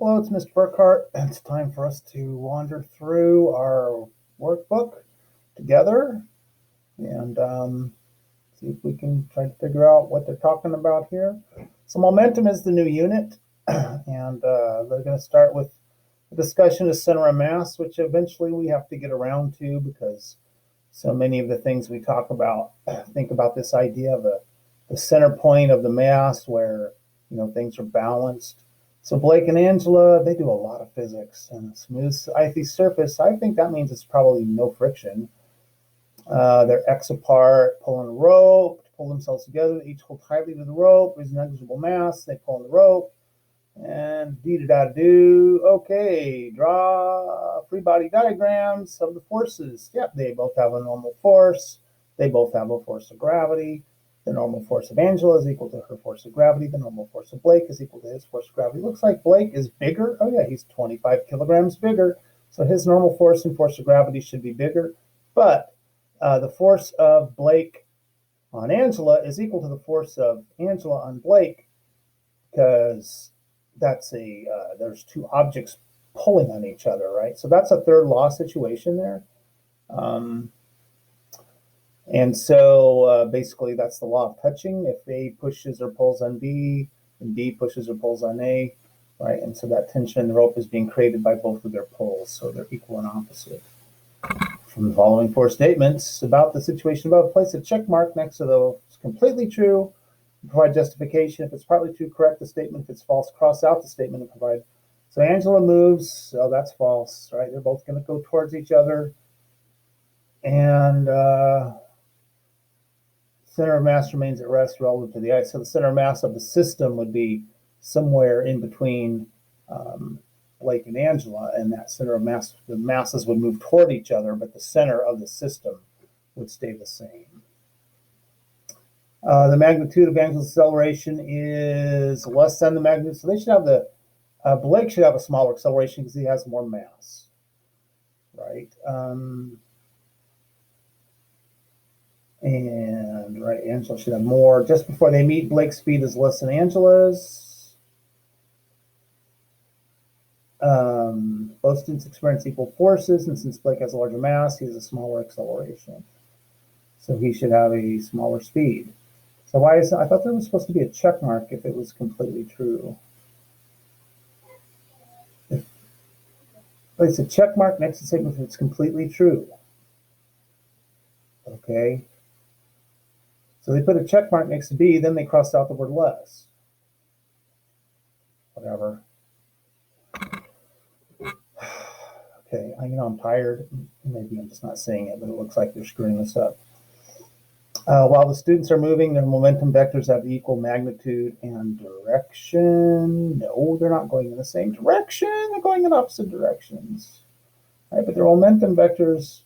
Hello, it's Mr. Burkhart. It's time for us to wander through our workbook together and see if we can try to figure out what they're talking about here. So momentum is the new unit, and they're going to start with a discussion of center of mass, which eventually we have to get around to because so many of the things we talk about think about this idea of the center point of the mass where things are balanced. So Blake and Angela, they do a lot of physics and a smooth, icy surface. I think that means it's probably no friction. They're X apart, pulling a rope to pull themselves together. They each hold tightly to the rope. There's negligible mass. They pull on the rope. And dee-da-da-do. Okay, draw free body diagrams of the forces. Yep, they both have a normal force. They both have a force of gravity. The normal force of Angela is equal to her force of gravity. The normal force of Blake is equal to his force of gravity. Looks like Blake is bigger. Oh, yeah, he's 25 kilograms bigger. So his normal force and force of gravity should be bigger. But the force of Blake on Angela is equal to the force of Angela on Blake because that's there's two objects pulling on each other, right? So that's a third law situation there. And so basically that's the law of touching. If A pushes or pulls on B, and B pushes or pulls on A, right? And so that tension in the rope is being created by both of their pulls, so they're equal and opposite. From the following four statements about the situation above, place a check mark next to the it's completely true, provide justification. If it's partly true, correct the statement. If it's false, cross out the statement and provide. So Angela moves, so that's false, right? They're both going to go towards each other. And center of mass remains at rest relative to the ice. So the center of mass of the system would be somewhere in between Blake and Angela, and that center of mass, the masses would move toward each other, but the center of the system would stay the same. The magnitude of Angela's acceleration is less than the magnitude, so they should have the Blake should have a smaller acceleration because he has more mass, right? And right, Angela should have more. Just before they meet, Blake's speed is less than Angela's. Both students experience equal forces, and since Blake has a larger mass, he has a smaller acceleration. So he should have a smaller speed. So why is that? I thought there was supposed to be a check mark if it was completely true. Place a check mark next to the statement if it's completely true. Okay. So they put a check mark next to B, then they crossed out the word less. Whatever. Okay, I'm tired. Maybe I'm just not saying it, but it looks like they're screwing this up. While the students are moving, their momentum vectors have equal magnitude and direction. No, they're not going in the same direction. They're going in opposite directions. Right, but their momentum vectors,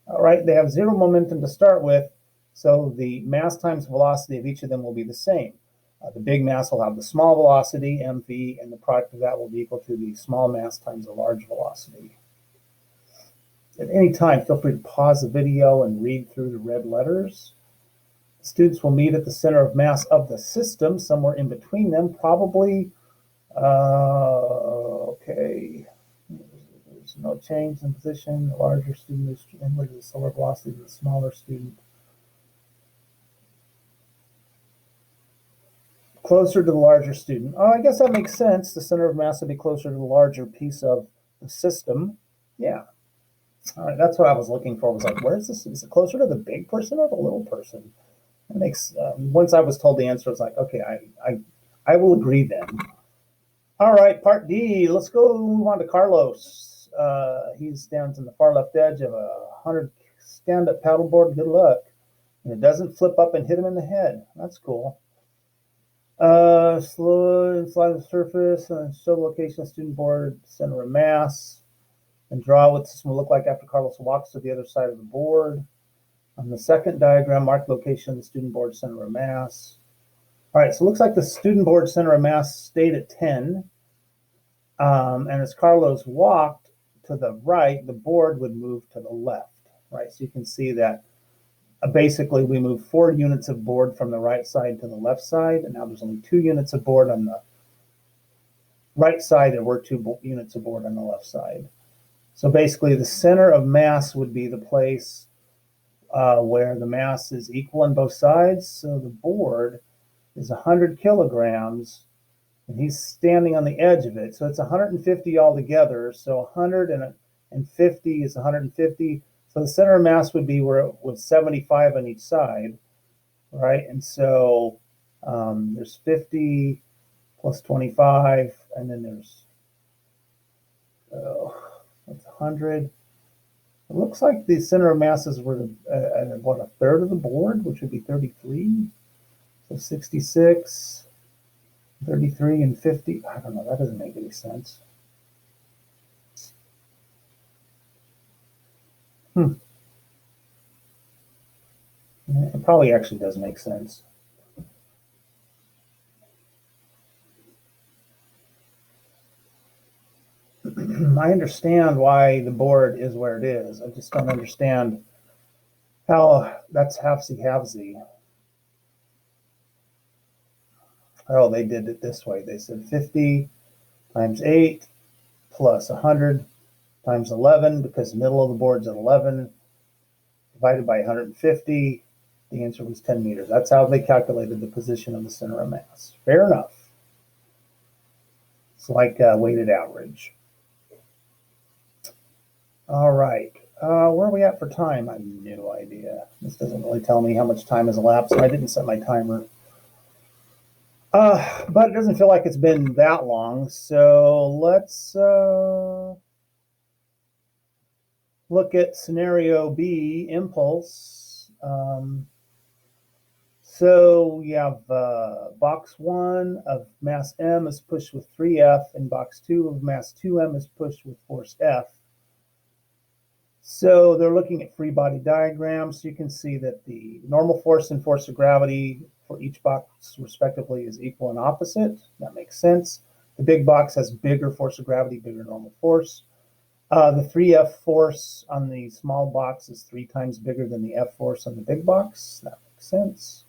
right, they have zero momentum to start with, so the mass times velocity of each of them will be the same. The big mass will have the small velocity, mv, and the product of that will be equal to the small mass times the large velocity. At any time, feel free to pause the video and read through the red letters. The students will meet at the center of mass of the system, somewhere in between them, probably, okay. There's no change in position. The larger student is inward to the slower velocity of the smaller student. Closer to the larger student. Oh, I guess that makes sense. The center of mass would be closer to the larger piece of the system. Yeah. All right, that's what I was looking for. I was like, where's this? Is it closer to the big person or the little person? It makes. Once I was told the answer, I was like, okay, I will agree then. All right, part D. Let's go move on to Carlos. He stands in the far left edge of a 100 stand-up paddleboard. Good luck. And it doesn't flip up and hit him in the head. That's cool. Slow and slide the surface and show the location of student board, center of mass, and draw what this will look like after Carlos walks to the other side of the board. On the second diagram, mark location of the student board, center of mass. All right, so it looks like the student board center of mass stayed at 10. And as Carlos walked to the right, the board would move to the left, right? So you can see that basically we moved 4 units of board from the right side to the left side, and now there's only 2 units of board on the right side, there were two units of board on the left side. So basically, the center of mass would be the place where the mass is equal on both sides. So the board is 100 kilograms, and he's standing on the edge of it. So it's 150 altogether. So 150 is 150. So the center of mass would be where it was 75 on each side, right? And so there's 50 plus 25, and then there's that's 100. It looks like the center of masses were about a third of the board, which would be 33. So 66, 33, and 50. I don't know. That doesn't make any sense. It probably actually does make sense. I understand why the board is where it is. I just don't understand how that's halvesy. Oh, they did it this way. They said 50 times 8 plus 100 times 11, because the middle of the board's at 11, divided by 150. The answer was 10 meters. That's how they calculated the position of the center of mass. Fair enough. It's like a weighted average. All right. Where are we at for time? I have no idea. This doesn't really tell me how much time has elapsed. I didn't set my timer. But it doesn't feel like it's been that long. So let's look at scenario B, impulse. So you have box 1 of mass m is pushed with 3F, and box 2 of mass 2m is pushed with force F. So they're looking at free body diagrams. So you can see that the normal force and force of gravity for each box respectively is equal and opposite. That makes sense. The big box has bigger force of gravity, bigger normal force. The 3F force on the small box is 3 times bigger than the F force on the big box. That makes sense.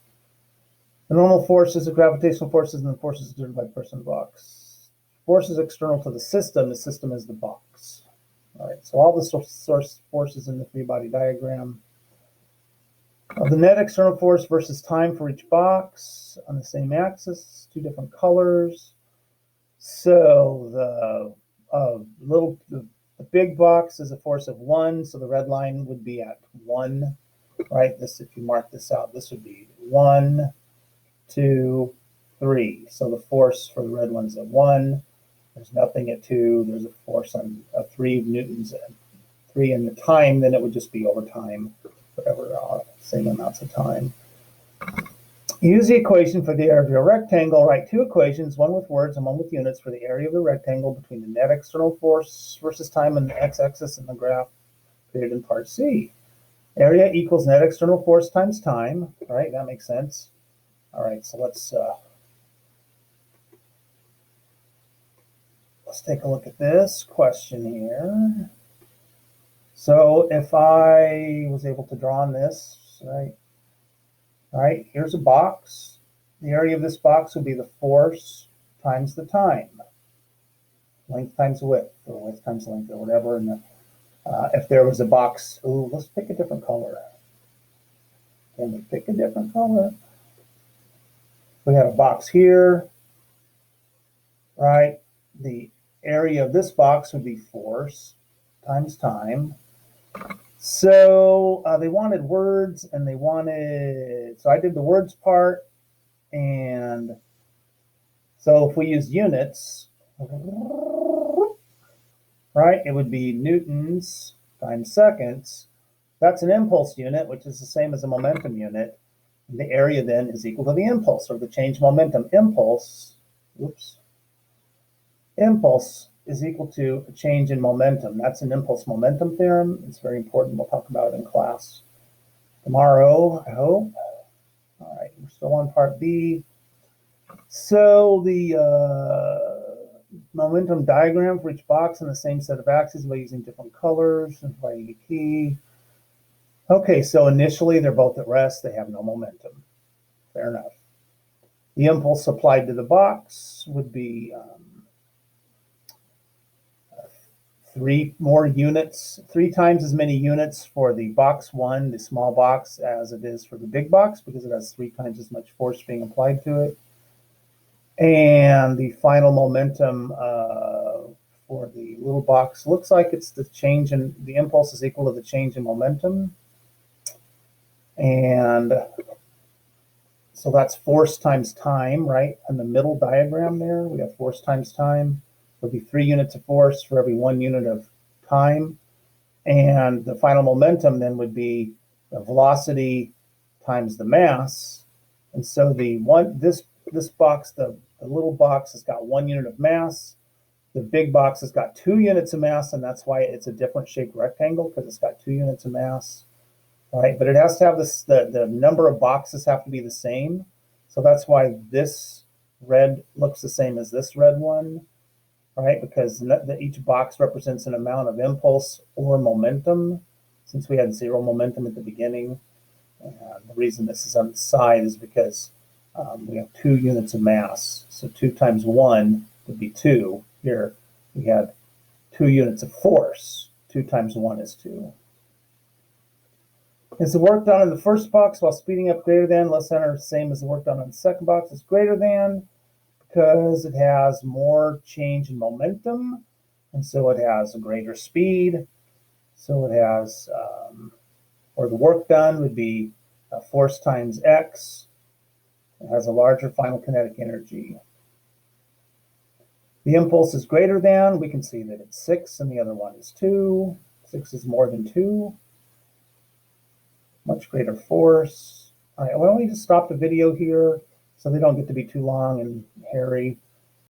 The normal forces, the gravitational forces, and the forces exerted by the person in the box. Forces external to the system is the box. All right, so all the source forces in the free body diagram. The net external force versus time for each box on the same axis, 2 different colors. So the big box is a force of 1, so the red line would be at 1, right? This, if you mark this out, this would be 1, 2, 3. So the force for the red one's at 1. There's nothing at 2. There's a force on 3 newtons at 3, and the time, then it would just be over time, whatever, same amounts of time. Use the equation for the area of your rectangle. Write 2 equations, one with words and one with units, for the area of the rectangle between the net external force versus time and the x-axis in the graph created in part C. Area equals net external force times time, right? That makes sense. All right, so let's take a look at this question here. So if I was able to draw on this, right? All right, here's a box. The area of this box would be the force times the time. Length times width, or width times length, or whatever. And if there was a box, ooh, let's pick a different color. Can we pick a different color? We have a box here, right? The area of this box would be force times time. So they wanted words, and they wanted, so I did the words part. And so if we use units, right, it would be newtons times seconds. That's an impulse unit, which is the same as a momentum unit. The area then is equal to the impulse, or the change momentum. Impulse is equal to a change in momentum. That's an impulse momentum theorem. It's very important. We'll talk about it in class tomorrow, I hope. All right, we're still on part B. So the momentum diagram for each box in the same set of axes by using different colors and providing a key. Okay, so initially they're both at rest. They have no momentum. Fair enough. The impulse applied to the box would be 3 more units, 3 times as many units for the box 1, the small box, as it is for the big box, because it has 3 times as much force being applied to it. And the final momentum for the little box looks like it's the change in the impulse is equal to the change in momentum. And so that's force times time, right? In the middle diagram there, we have force times time. There'll be 3 units of force for every 1 unit of time. And the final momentum then would be the velocity times the mass. And so this box, the little box has got 1 unit of mass. The big box has got 2 units of mass, and that's why it's a different shaped rectangle, because it's got 2 units of mass. Right, but it has to have this, the number of boxes have to be the same. So that's why this red looks the same as this red one, right? Because each box represents an amount of impulse or momentum, since we had 0 momentum at the beginning. And the reason this is on the side is because we have 2 units of mass. So 2 times 1 would be 2. Here we had 2 units of force. 2 times 1 is 2. Is the work done in the first box while speeding up greater than, less than, or same as the work done on the second box? It's greater than, because it has more change in momentum, and so it has a greater speed. So it has, or the work done would be force times x. It has a larger final kinetic energy. The impulse is greater than, we can see that it's 6 and the other one is 2. 6 is more than 2. Much greater force. All right, why don't we just stop the video here so they don't get to be too long and hairy.